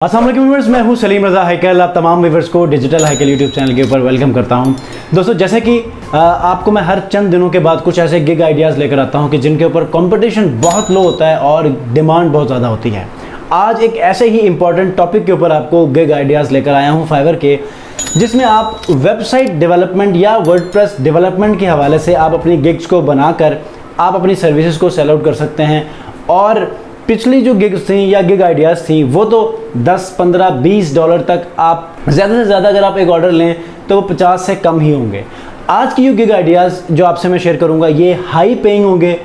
अस्सलाम वालेकुम व्यूअर्स, मैं हूं सलीम रज़ा हैकल। आप तमाम व्यूअर्स को डिजिटल हैकल यूट्यूब चैनल के ऊपर वेलकम करता हूं। दोस्तों, जैसे कि आपको मैं हर चंद दिनों के बाद कुछ ऐसे गिग आइडियाज़ लेकर आता हूं कि जिनके ऊपर कंपटीशन बहुत लो होता है और डिमांड बहुत ज़्यादा होती है। आज एक ऐसे ही इंपॉर्टेंट टॉपिक के ऊपर आपको गिग आइडियाज़ लेकर आया हूँ फाइवर के, जिसमें आप वेबसाइट डेवलपमेंट या वर्डप्रेस डेवलपमेंट के हवाले से आप अपनी गिग्स को बनाकर आप अपनी सर्विसेज को सेल आउट कर सकते हैं। और पिछली जो गिग्स थी या गिग आइडियाज़ थी वो तो 10, 15, 20 डॉलर तक, आप ज़्यादा से ज़्यादा अगर आप एक ऑर्डर लें तो वो 50 से कम ही होंगे। आज की जो गिग आइडियाज़ जो आपसे मैं शेयर करूंगा ये हाई पेइंग होंगे,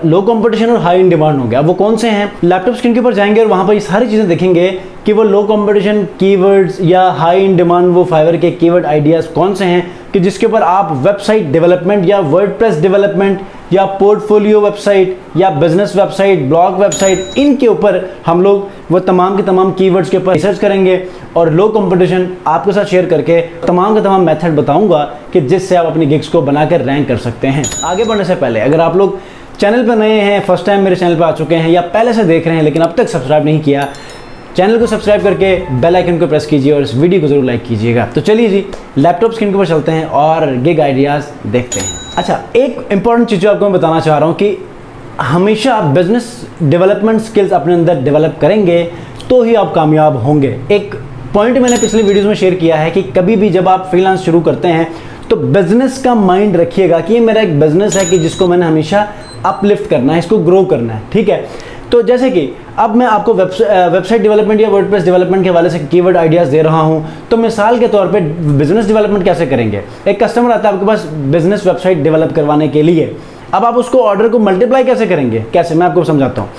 लो कंपटीशन और हाई इन डिमांड होंगे। अब वो कौन से हैं? लैपटॉप स्क्रीन के ऊपर जाएंगे और वहाँ पर ये सारी चीज़ें देखेंगे कि वो लो कंपटीशन कीवर्ड्स या हाई इन डिमांड वो फाइवर के कीवर्ड आइडियाज़ कौन से हैं कि जिसके ऊपर आप वेबसाइट डेवलपमेंट या वर्डप्रेस डेवलपमेंट या पोर्टफोलियो वेबसाइट या बिजनेस वेबसाइट, ब्लॉग वेबसाइट, इनके ऊपर हम लोग वो तमाम के तमाम कीवर्ड्स के ऊपर रिसर्च करेंगे और लो कंपटीशन आपके साथ शेयर करके तमाम का तमाम मेथड बताऊंगा कि जिससे आप अपनी गिग्स को बनाकर रैंक कर सकते हैं। आगे बढ़ने से पहले अगर आप लोग चैनल पर नए हैं, फर्स्ट टाइम मेरे चैनल पर आ चुके हैं या पहले से देख रहे हैं लेकिन अब तक सब्सक्राइब नहीं किया, चैनल को सब्सक्राइब करके बेल आइकन को प्रेस कीजिए और इस वीडियो को जरूर लाइक कीजिएगा। तो चलिए जी, लैपटॉप स्क्रीन के ऊपर चलते हैं और गिग आइडियाज़ देखते हैं। अच्छा, एक इंपॉर्टेंट चीज़ जो आपको मैं बताना चाह रहा हूँ कि हमेशा आप बिजनेस डेवलपमेंट स्किल्स अपने अंदर डेवलप करेंगे तो ही आप कामयाब होंगे। एक पॉइंट मैंने पिछले वीडियोज़ में शेयर किया है कि कभी भी जब आप फ्रीलांस शुरू करते हैं तो बिजनेस का माइंड रखिएगा कि ये मेरा एक बिजनेस है कि जिसको मैंने हमेशा अपलिफ्ट करना है, इसको ग्रो करना है। ठीक है, तो जैसे कि अब मैं आपको वेबसाइट डेवलपमेंट या वर्डप्रेस डेवलपमेंट के हवाले से कीवर्ड आइडियाज़ दे रहा हूं, तो मिसाल के तौर पे बिजनेस डेवलपमेंट कैसे करेंगे? एक कस्टमर आता है आपके पास बिजनेस वेबसाइट डेवलप करवाने के लिए, अब आप उसको ऑर्डर को मल्टीप्लाई कैसे करेंगे? कैसे, मैं आपको समझाता हूँ।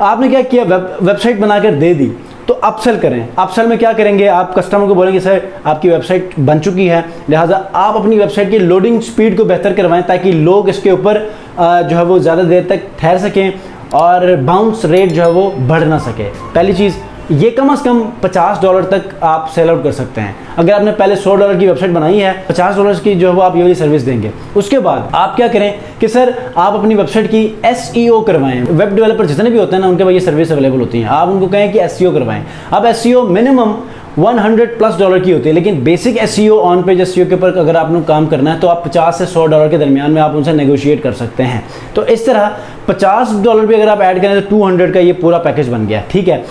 आपने क्या किया, वेबसाइट बनाकर दे दी, तो अपसेल करें। अपसेल में क्या करेंगे? आप कस्टमर को बोलेंगे सर आपकी वेबसाइट बन चुकी है, लिहाजा आप अपनी वेबसाइट की लोडिंग स्पीड को बेहतर करवाएं ताकि लोग इसके ऊपर जो है वो ज़्यादा देर तक ठहर सकें और बाउंस रेट जो है वो बढ़ ना सके। पहली चीज़ ये कम से कम $50 तक आप सेल आउट कर सकते हैं। अगर आपने पहले $100 की वेबसाइट बनाई है, $50 की जो है वो आप ये वाली सर्विस देंगे। उसके बाद आप क्या करें कि सर आप अपनी वेबसाइट की SEO करवाएं। वेब डेवलपर जितने भी होते हैं ना, उनके पास ये सर्विस अवेलेबल होती है। आप उनको कहें कि SEO करवाएं। अब SEO मिनिमम $100+ की होती है, लेकिन basic SEO, on page SEO के ऊपर अगर आपको काम करना है तो आप $50 से $100 के दरमियान में आप उनसे नेगोशिएट कर सकते हैं। तो इस तरह $50 भी अगर आप ऐड करें तो 200 का ये पूरा पैकेज बन गया। ठीक है,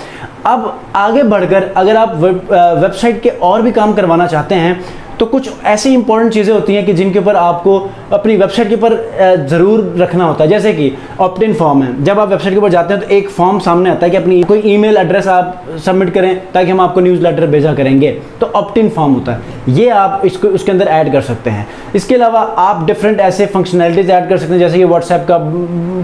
अब आगे बढ़कर अगर आप वेबसाइट के और भी काम करवाना चाहते हैं तो कुछ ऐसी इंपॉर्टेंट चीज़ें होती हैं कि जिनके ऊपर आपको अपनी वेबसाइट के ऊपर ज़रूर रखना होता है। जैसे कि ऑप्ट इन फॉर्म है। जब आप वेबसाइट के ऊपर जाते हैं तो एक फॉर्म सामने आता है कि अपनी कोई ईमेल एड्रेस आप सबमिट करें ताकि हम आपको न्यूज़लेटर भेजा करेंगे, तो ऑप्ट इन फॉर्म होता है। ये आप इसको उसके अंदर ऐड कर सकते हैं। इसके अलावा आप डिफरेंट ऐसे फंक्शनैलिटीज़ ऐड कर सकते हैं, जैसे कि व्हाट्सएप का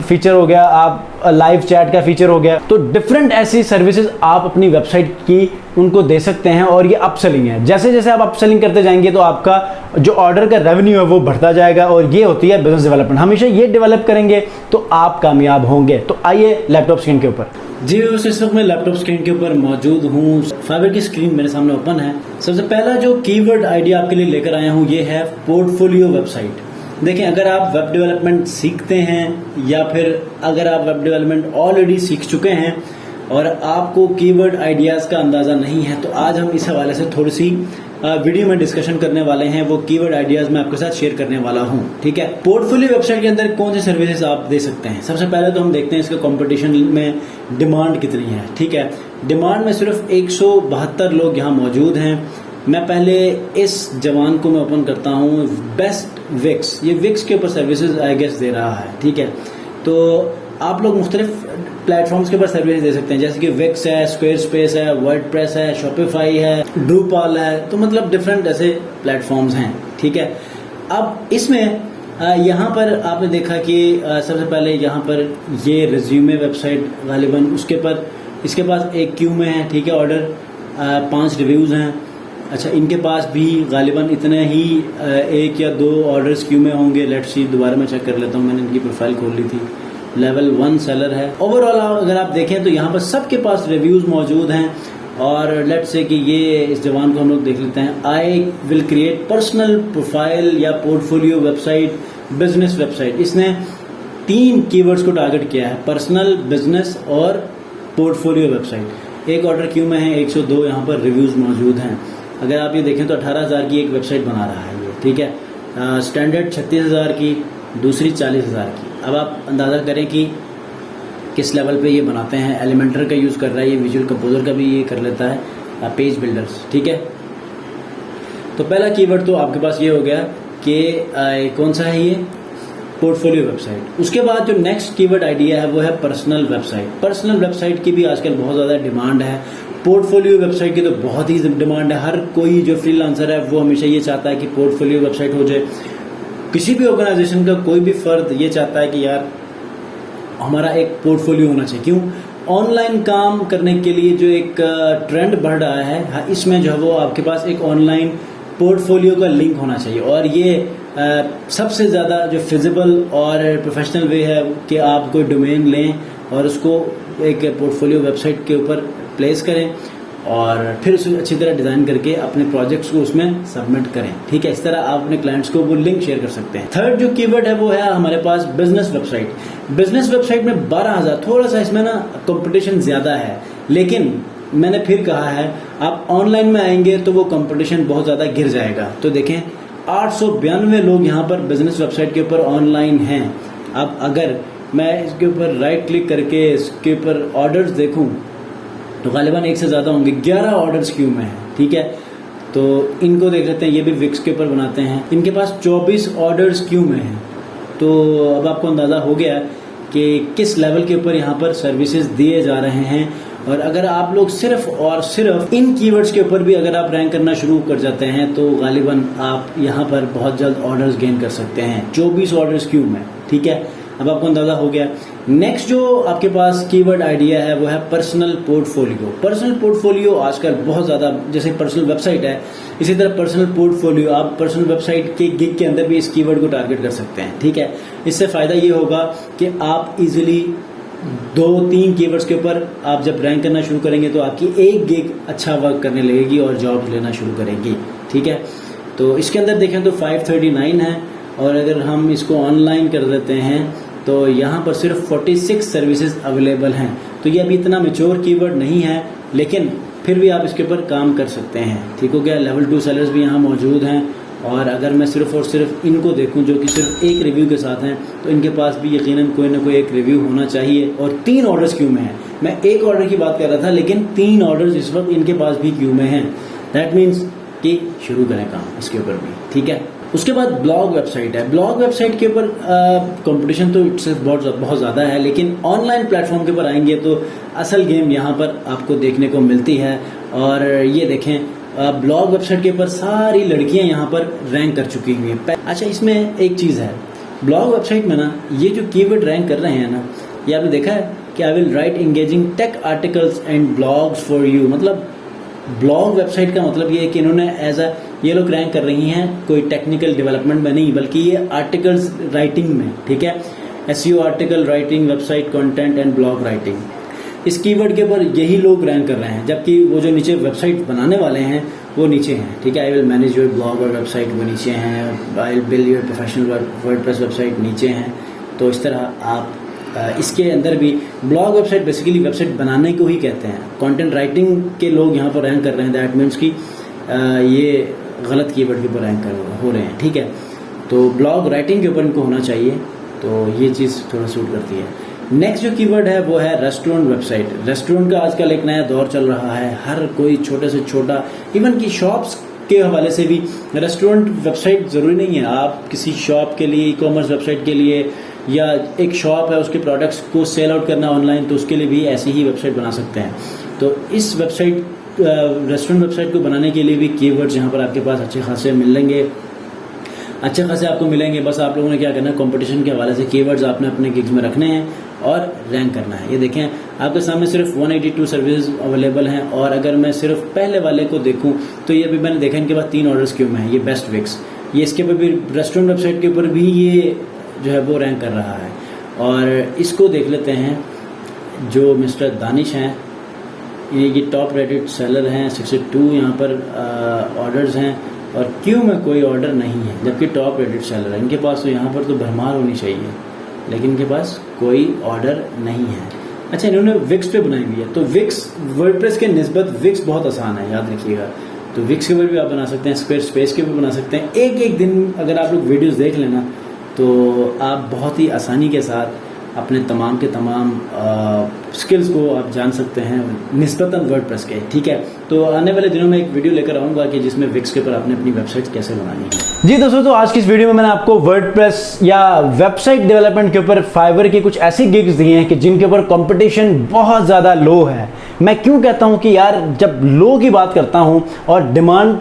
फीचर हो गया, आप लाइव चैट का फीचर हो गया। तो डिफरेंट ऐसी सर्विसेज आप अपनी वेबसाइट की उनको दे सकते हैं और ये अपसेलिंग है। जैसे जैसे आप अपसेलिंग करते जाएंगे तो आपका जो ऑर्डर का रेवेन्यू है वो बढ़ता जाएगा और ये होती है बिजनेस डेवलपमेंट। हमेशा ये डेवलप करेंगे तो आप कामयाब होंगे। तो आइए लैपटॉप स्क्रीन के ऊपर। जी दोस्तों, इस वक्त मैं लैपटॉप स्क्रीन के ऊपर मौजूद हूँ। फाइवर की स्क्रीन मेरे सामने ओपन है। सबसे पहला जो कीवर्ड आइडिया आपके लिए लेकर आया हूँ ये है पोर्टफोलियो वेबसाइट। देखें, अगर आप वेब डेवलपमेंट सीखते हैं या फिर अगर आप वेब डेवलपमेंट ऑलरेडी सीख चुके हैं और आपको कीवर्ड आइडियाज़ का अंदाज़ा नहीं है, तो आज हम इस हवाले से थोड़ी सी वीडियो में डिस्कशन करने वाले हैं। वो कीवर्ड आइडियाज़ मैं आपके साथ शेयर करने वाला हूं। ठीक है, पोर्टफोलियो वेबसाइट के अंदर कौन सी सर्विसेज आप दे सकते हैं? सबसे पहले तो हम देखते हैं इसके कंपटीशन में डिमांड कितनी है। ठीक है, डिमांड में सिर्फ 172 लोग यहाँ मौजूद हैं। मैं पहले इस जवान को मैं ओपन करता हूँ, बेस्ट विक्स। ये विक्स के ऊपर सर्विसेज आई गेस दे रहा है। ठीक है, तो आप लोग मुख्तलिफ प्लेटफॉर्म्स के ऊपर सर्विस दे सकते हैं, जैसे कि विक्स है, स्क्वेयर स्पेस है, वर्डप्रेस है, शॉपिफाई है, ड्रूपाल है। तो मतलब डिफरेंट ऐसे प्लेटफॉर्म्स हैं। ठीक है, अब इसमें यहाँ पर आपने देखा कि सबसे पहले यहाँ पर ये रिज्यूमे वेबसाइट गालिबन उसके पर इसके पास एक क्यू में है। ठीक है, ऑर्डर 5 रिव्यूज़ हैं। अच्छा, इनके पास भी गालिबन इतने ही 1 या 2 ऑर्डर्स क्यू में होंगे। लेट्स सी, दोबारा मैं चेक कर लेता हूँ, मैंने इनकी प्रोफाइल खोल ली थी। लेवल 1 सेलर है। ओवरऑल अगर आप देखें तो यहाँ पर सबके पास रिव्यूज़ मौजूद हैं। और लेट्स से कि ये इस जवान को हम लोग देख लेते हैं। I will create personal profile या पोर्टफोलियो वेबसाइट, बिजनेस वेबसाइट। इसने 3 कीवर्ड्स को टारगेट किया है, पर्सनल, बिजनेस और पोर्टफोलियो वेबसाइट। एक ऑर्डर क्यू में है, 102 यहाँ पर रिव्यूज़ मौजूद हैं। अगर आप ये देखें तो 18,000 की एक वेबसाइट बना रहा है ये, ठीक है। स्टैंडर्ड 36,000 की, दूसरी 40,000 की। अब आप अंदाज़ा करें कि किस लेवल पे ये बनाते हैं। एलिमेंटर का यूज़ कर रहा है ये, विजुअल कंपोजर का भी ये कर लेता है, पेज बिल्डर्स, ठीक है। तो पहला कीवर्ड तो आपके पास ये हो गया कि कौन सा है ये, पोर्टफोलियो वेबसाइट। उसके बाद जो नेक्स्ट कीवर्ड आइडिया है वो है पर्सनल वेबसाइट। पर्सनल वेबसाइट की भी आजकल बहुत ज़्यादा डिमांड है। पोर्टफोलियो वेबसाइट की तो बहुत ही डिमांड है। हर कोई जो फ्रीलांसर है वो हमेशा ये चाहता है कि पोर्टफोलियो वेबसाइट हो जाए। किसी भी ऑर्गेनाइजेशन का कोई भी फर्द ये चाहता है कि यार हमारा एक पोर्टफोलियो होना चाहिए। क्यों? ऑनलाइन काम करने के लिए जो एक ट्रेंड बढ़ रहा है, इसमें जो है वो आपके पास एक ऑनलाइन पोर्टफोलियो का लिंक होना चाहिए। और ये सबसे ज़्यादा जो फिजिबल और प्रोफेशनल वे है कि आप कोई डोमेन लें और उसको एक पोर्टफोलियो वेबसाइट के ऊपर प्लेस करें और फिर उसे अच्छी तरह डिज़ाइन करके अपने प्रोजेक्ट्स को उसमें सबमिट करें, ठीक है। इस तरह आप अपने क्लाइंट्स को वो लिंक शेयर कर सकते हैं। थर्ड जो कीवर्ड है वो है हमारे पास बिजनेस वेबसाइट। बिजनेस वेबसाइट में 12,000, थोड़ा सा इसमें ना कंपटीशन ज़्यादा है, लेकिन मैंने फिर कहा है आप ऑनलाइन में आएंगे तो वो कंपटीशन बहुत ज़्यादा गिर जाएगा। तो देखें 892 लोग यहाँ पर बिजनेस वेबसाइट के ऊपर ऑनलाइन हैं। अब अगर मैं इसके ऊपर राइट क्लिक करके इसके ऊपर ऑर्डर्स देखूँ तो गालिबन एक से ज़्यादा होंगे, 11 ऑर्डर्स क्यू में है, ठीक है। तो इनको देख लेते हैं, ये भी विक्स के ऊपर बनाते हैं। इनके पास 24 ऑर्डर्स क्यू में हैं। तो अब आपको अंदाज़ा हो गया कि किस लेवल के ऊपर यहाँ पर सर्विसेज दिए जा रहे हैं। और अगर आप लोग सिर्फ और सिर्फ इन कीवर्ड्स के ऊपर भी अगर आप रैंक करना शुरू कर जाते हैं तो गालिबन आप यहाँ पर बहुत जल्द ऑर्डर्स गेन कर सकते हैं। 24 ऑर्डर्स क्यू में, ठीक है। अब आपको अंदाजा हो गया। नेक्स्ट जो आपके पास कीवर्ड आइडिया है वो है पर्सनल पोर्टफोलियो। पर्सनल पोर्टफोलियो आजकल बहुत ज़्यादा, जैसे पर्सनल वेबसाइट है इसी तरह पर्सनल पोर्टफोलियो, आप पर्सनल वेबसाइट के गिग के अंदर भी इस कीवर्ड को टारगेट कर सकते हैं, ठीक है। इससे फ़ायदा ये होगा कि आप इजीली 2-3 कीवर्ड्स के ऊपर आप जब रैंक करना शुरू करेंगे तो आपकी एक गिग अच्छा वर्क करने लगेगी और जॉब लेना शुरू करेगी, ठीक है। तो इसके अंदर देखें तो 539 है और अगर हम इसको ऑनलाइन कर देते हैं तो यहाँ पर सिर्फ 46 सर्विसेज अवेलेबल हैं। तो ये अभी इतना मैच्योर कीवर्ड नहीं है, लेकिन फिर भी आप इसके ऊपर काम कर सकते हैं, ठीक हो गया। लेवल 2 सेलर्स भी यहाँ मौजूद हैं। और अगर मैं सिर्फ और सिर्फ इनको देखूं जो कि सिर्फ एक रिव्यू के साथ हैं तो इनके पास भी यकीनन कोई ना कोई एक रिव्यू होना चाहिए। और 3 ऑर्डर्स क्यू में है। मैं एक ऑर्डर की बात कर रहा था, लेकिन 3 ऑर्डर्स इस वक्त इनके पास भी क्यू में हैं। दैट मीन्स कि शुरू करें काम इसके ऊपर भी, ठीक है। उसके बाद ब्लॉग वेबसाइट है। ब्लॉग वेबसाइट के ऊपर कंपटीशन तो सिर्फ बहुत ज़्यादा है, लेकिन ऑनलाइन प्लेटफॉर्म के ऊपर आएंगे तो असल गेम यहाँ पर आपको देखने को मिलती है। और ये देखें ब्लॉग वेबसाइट के ऊपर सारी लड़कियाँ यहाँ पर रैंक कर चुकी हुई हैं। अच्छा, इसमें एक चीज़ है, ब्लॉग वेबसाइट में ना ये जो कीवर्ड रैंक कर रहे हैं ना, ये आपने देखा है कि I will write engaging tech articles and blogs for you. मतलब ब्लॉग वेबसाइट का मतलब ये है कि इन्होंने ये लोग रैंक कर रही हैं कोई टेक्निकल डेवलपमेंट में नहीं, बल्कि ये आर्टिकल्स राइटिंग में, ठीक है। SEO article writing, website content and blog writing, इस कीवर्ड के ऊपर यही लोग रैंक कर रहे हैं। जबकि वो जो नीचे वेबसाइट बनाने वाले हैं वो नीचे हैं, ठीक है। I will manage your blog और वेबसाइट वो नीचे हैं। I will build your professional WordPress website नीचे हैं। तो इस तरह आप इसके अंदर भी ब्लॉग वेबसाइट बेसिकली वेबसाइट बनाने को ही कहते हैं। कंटेंट राइटिंग के लोग यहाँ पर रैंक कर रहे हैं, दैट मीन्स कि ये गलत कीवर्ड के ऊपर रैंक हो रहे हैं, ठीक है। तो ब्लॉग राइटिंग के ऊपर इनको होना चाहिए, तो ये चीज़ थोड़ा सूट करती है। नेक्स्ट जो कीवर्ड है वो है रेस्टोरेंट वेबसाइट। रेस्टोरेंट का आजकल एक नया दौर चल रहा है। हर कोई छोटे से छोटा, इवन की शॉप्स के हवाले से भी रेस्टोरेंट वेबसाइट ज़रूरी नहीं है। आप किसी शॉप के लिए, ई-कॉमर्स वेबसाइट के लिए, या एक शॉप है उसके प्रोडक्ट्स को सेल आउट करना ऑनलाइन, तो उसके लिए भी ऐसी ही वेबसाइट बना सकते हैं। तो इस वेबसाइट रेस्टोरेंट वेबसाइट को बनाने के लिए भी कीवर्ड्स यहाँ पर आपके पास अच्छे खासे मिलेंगे, अच्छे खासे आपको मिलेंगे। बस आप लोगों ने क्या करना है, कंपटीशन के हवाले से कीवर्ड्स आपने अपने गिग्स में रखने हैं और रैंक करना है। ये देखें आपके सामने सिर्फ 182 सर्विस अवेलेबल हैं। और अगर मैं सिर्फ पहले वाले को देखूं तो ये भी मैंने देखा इनके पास 3 ऑर्डर्स क्यों में है। ये बेस्ट विक्स, ये इसके ऊपर भी रेस्टोरेंट वेबसाइट के ऊपर भी ये जो है वो रैंक कर रहा है। और इसको देख लेते हैं, जो मिस्टर दानिश हैं, ये टॉप रेटेड सेलर हैं। 62 यहाँ पर ऑर्डर्स हैं और क्यू में कोई ऑर्डर नहीं है, जबकि टॉप रेटेड सेलर है। इनके पास तो यहाँ पर तो भरमार होनी चाहिए, लेकिन इनके पास कोई ऑर्डर नहीं है। अच्छा, इन्होंने विक्स पे बनाई हुई है, तो विक्स वर्डप्रेस के निस्बत विक्स बहुत आसान है, याद रखिएगा। तो विक्स के ऊपर भी आप बना सकते हैं, स्क्वायर स्पेस के ऊपर बना सकते हैं। एक एक दिन अगर आप लोग वीडियोस देख लेना तो आप बहुत ही आसानी के साथ अपने तमाम के तमाम स्किल्स को आप जान सकते हैं निस्बतन वर्डप्रेस के, ठीक है। तो आने वाले दिनों में एक वीडियो लेकर आऊँगा कि जिसमें विक्स के ऊपर आपने अपनी वेबसाइट कैसे बनानी है। जी दोस्तों, तो आज की इस वीडियो में मैंने आपको वर्डप्रेस या वेबसाइट डेवलपमेंट के ऊपर फाइवर की कुछ ऐसी गिग्स दिए हैं कि जिनके ऊपर कंपटीशन बहुत ज़्यादा लो है। मैं क्यों कहता हूँ कि यार जब लो की बात करता हूँ और डिमांड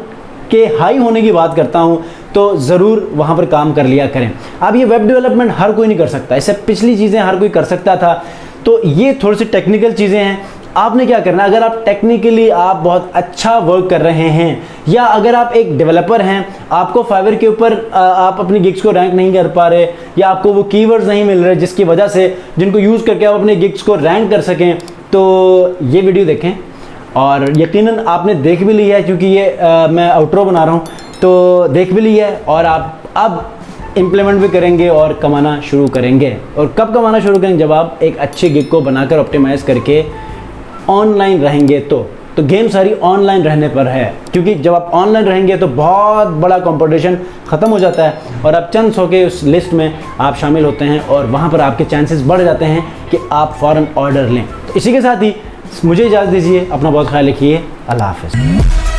के हाई होने की बात करता हूँ तो ज़रूर वहाँ पर काम कर लिया करें। अब ये वेब डेवलपमेंट हर कोई नहीं कर सकता, इससे पिछली चीज़ें हर कोई कर सकता था, तो ये थोड़ी सी टेक्निकल चीज़ें हैं। आपने क्या करना, अगर आप टेक्निकली आप बहुत अच्छा वर्क कर रहे हैं या अगर आप एक डेवलपर हैं, आपको फाइवर के ऊपर आप अपनी गिग्स को रैंक नहीं कर पा रहे या आपको वो कीवर्ड्स नहीं मिल रहे जिसकी वजह से जिनको यूज़ करके आप अपने गिग्स को रैंक कर सकें, तो ये वीडियो देखें। और यकीनन आपने देख भी लिया है क्योंकि ये मैं आउटरो बना रहा हूँ, तो देख भी लिया है और आप अब इम्प्लीमेंट भी करेंगे और कमाना शुरू करेंगे। और कब कमाना शुरू करेंगे, जब आप एक अच्छी गिग को बनाकर ऑप्टिमाइज़ करके ऑनलाइन रहेंगे। तो गेम सारी ऑनलाइन रहने पर है, क्योंकि जब आप ऑनलाइन रहेंगे तो बहुत बड़ा कंपटीशन ख़त्म हो जाता है और आप चंद सौ के उस लिस्ट में आप शामिल होते हैं और वहाँ पर आपके चांसेस बढ़ जाते हैं कि आप फ़ौरन ऑर्डर लें। तो इसी के साथ ही मुझे इजाज़त दीजिए, अपना बहुत ख्याल रखिए, अल्लाह हाफ़िज़।